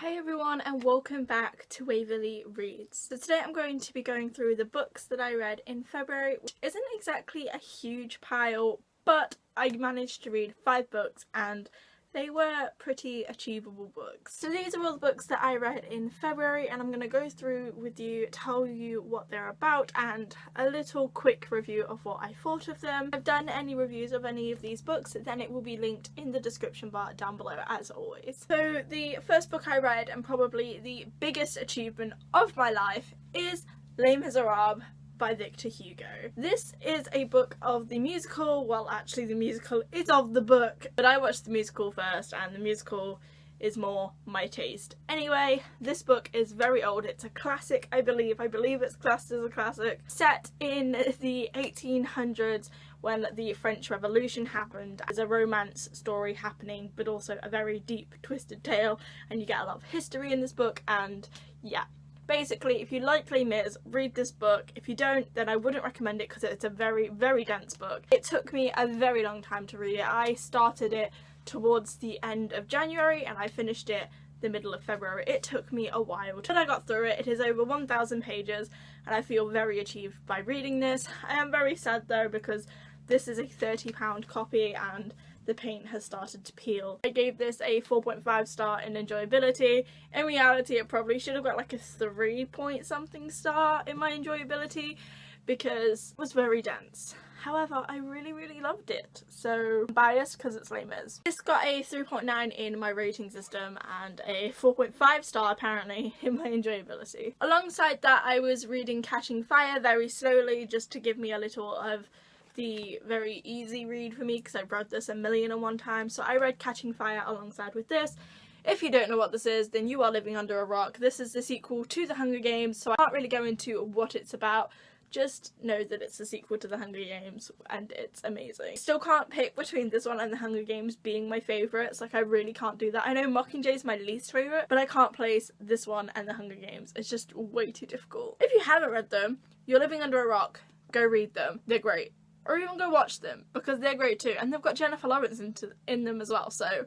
Hey everyone, and welcome back to Waverly Reads. So today I'm going to be going through the books that I read in February, which isn't exactly a huge pile, but I managed to read 5 books and they were pretty achievable books. So these are all the books that I read in February, and I'm going to go through with you, tell you what they're about, and a little quick review of what I thought of them. If I've done any reviews of any of these books, then it will be linked in the description bar down below as always. So the first book I read, and probably the biggest achievement of my life, is Les Miserables by Victor Hugo. This is a book of the musical. Well, actually the musical is of the book, but I watched the musical first and the musical is more my taste. Anyway, this book is very old. It's a classic, I believe it's classed as a classic, set in the 1800s when the French Revolution happened. There's a romance story happening, but also a very deep twisted tale, and you get a lot of history in this book. And yeah, basically, if you like Les Mis, read this book. If you don't, then I wouldn't recommend it because it's a very, very dense book. It took me a very long time to read it. I started it towards the end of January and I finished it the middle of February. It took me a while, but I got through it. It is over 1,000 pages and I feel very achieved by reading this. I am very sad though because this is a £30 copy and the paint has started to peel. I gave this a 4.5 star in enjoyability. In reality, it probably should have got like a 3 point something star in my enjoyability because it was very dense. However, I really loved it, so I'm biased because it's Les Mis. This got a 3.9 in my rating system and a 4.5 star apparently in my enjoyability. Alongside that, I was reading Catching Fire very slowly just to give me a little of the very easy read for me because I've read this 1,000,001 times. So I read Catching Fire alongside with this. If you don't know what this is, then you are living under a rock. This is the sequel to The Hunger Games, so I can't really go into what it's about. Just know that it's a sequel to The Hunger Games and it's amazing. Still can't pick between this one and The Hunger Games being my favourites. Like, I really can't do that. I know Mockingjay is my least favourite, but I can't place this one and The Hunger Games. It's just way too difficult. If you haven't read them, you're living under a rock, go read them. They're great. Or even go watch them because they're great too, and they've got Jennifer Lawrence in them as well, so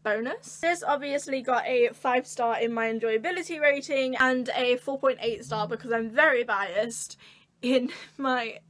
bonus. This obviously got a 5 star in my enjoyability rating and a 4.8 star because I'm very biased in my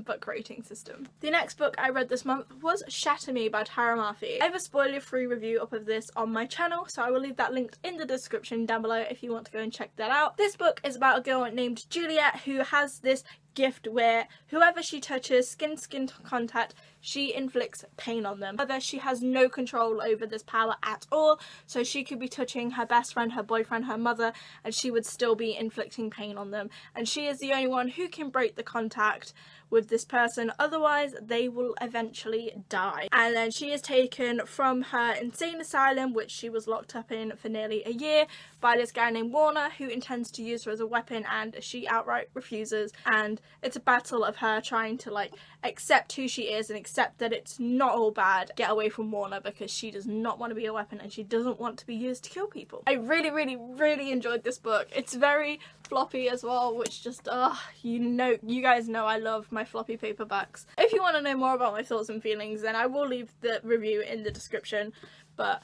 book rating system. The next book I read this month was Shatter Me by Tara Murphy. I have a spoiler-free review up of this on my channel, so I will leave that linked in the description down below if you want to go and check that out. This book is about a girl named Juliet who has this gift where whoever she touches, skin-to-skin contact, she inflicts pain on them. However, she has no control over this power at all, so she could be touching her best friend, her boyfriend, her mother, and she would still be inflicting pain on them. And she is the only one who can break the contact with this person, otherwise they will eventually die. And then she is taken from her insane asylum, which she was locked up in for nearly a year, by this guy named Warner who intends to use her as a weapon, and she outright refuses. And it's a battle of her trying to like accept who she is and accept that it's not all bad, get away from Warner because she does not want to be a weapon and she doesn't want to be used to kill people. I really enjoyed this book. It's very floppy as well, which just you guys know I love my floppy paperbacks. If you want to know more about my thoughts and feelings, then I will leave the review in the description, but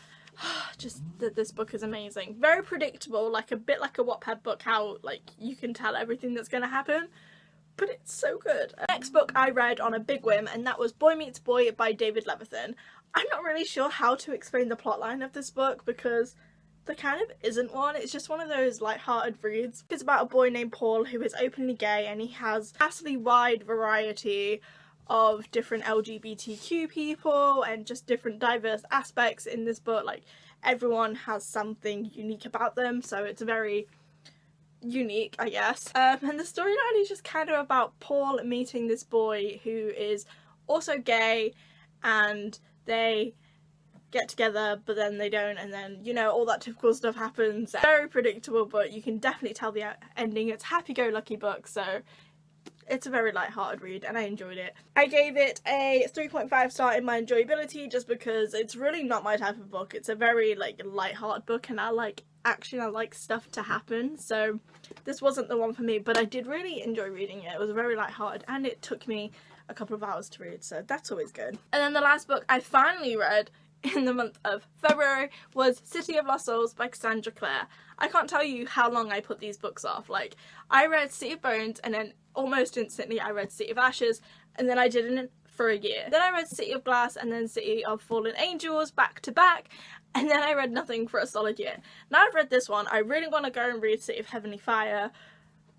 just that this book is amazing. Very predictable, like a bit like a Wattpad book, how like you can tell everything that's going to happen, but it's so good. Next book I read on a big whim, and that was Boy Meets Boy by David Levithan. I'm not really sure how to explain the plotline of this book because there kind of isn't one. It's just one of those light-hearted reads. It's about a boy named Paul who is openly gay, and he has a vastly wide variety of different LGBTQ people and just different diverse aspects in this book. Like, everyone has something unique about them, so it's very unique, I guess. And the storyline is just kind of about Paul meeting this boy who is also gay, and they get together but then they don't, and then, you know, all that typical stuff happens. Very predictable, but you can definitely tell the ending. It's a happy-go-lucky book, so it's a very light-hearted read and I enjoyed it. I gave it a 3.5 star in my enjoyability just because it's really not my type of book. It's a very like light-hearted book and I like action, I like stuff to happen, so this wasn't the one for me, but I did really enjoy reading it. It was very light-hearted and it took me a couple of hours to read, so that's always good. And then the last book I finally read in the month of February was City of Lost Souls by Cassandra Clare. I can't tell you how long I put these books off. Like, I read City of Bones and then almost instantly I read City of Ashes, and then I didn't for a year. Then I read City of Glass and then City of Fallen Angels back to back, and then I read nothing for a solid year. Now I've read this one, I really want to go and read City of Heavenly Fire.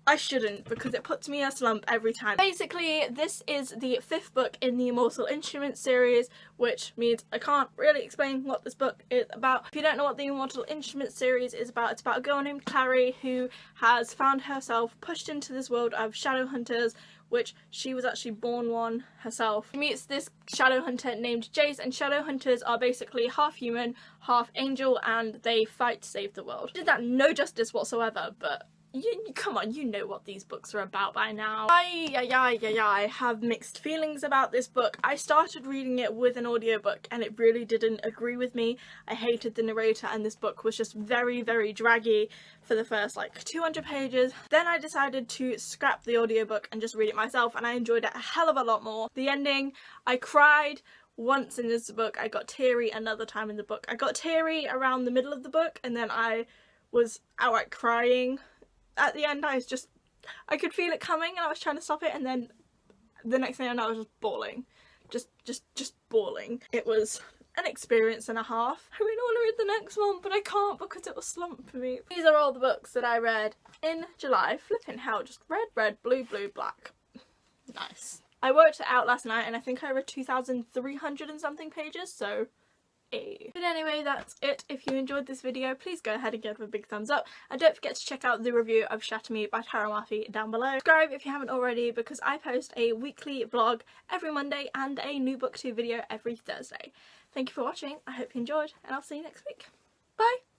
I shouldn't, because it puts me in a slump every time. Basically, this is the 5th book in the Immortal Instruments series, which means I can't really explain what this book is about. If you don't know what the Immortal Instruments series is about, it's about a girl named Clary who has found herself pushed into this world of shadow hunters, which she was actually born one herself. She meets this shadow hunter named Jace, and shadow hunters are basically half human, half angel, and they fight to save the world. Did that no justice whatsoever, but come on, you know what these books are about by now. I have mixed feelings about this book. I started reading it with an audiobook and it really didn't agree with me. I hated the narrator and this book was just very, very draggy for the first like 200 pages. Then I decided to scrap the audiobook and just read it myself, and I enjoyed it a hell of a lot more. The ending, I cried once in this book, I got teary another time in the book. I got teary around the middle of the book and then I was outright crying. At the end, I could feel it coming and I was trying to stop it, and then the next thing I know I was just bawling. Just bawling. It was an experience and a half. I really want to read the next one, but I can't because it will slump for me. These are all the books that I read in July. Flipping hell, just red, blue, black. Nice. I worked it out last night and I think I read 2,300 and something pages, so but anyway, that's it. If you enjoyed this video, please go ahead and give it a big thumbs up, and don't forget to check out the review of Shatter Me by Tara Murphy down below. Subscribe if you haven't already, because I post a weekly vlog every Monday and a new booktube video every Thursday. Thank you for watching, I hope you enjoyed, and I'll see you next week. Bye!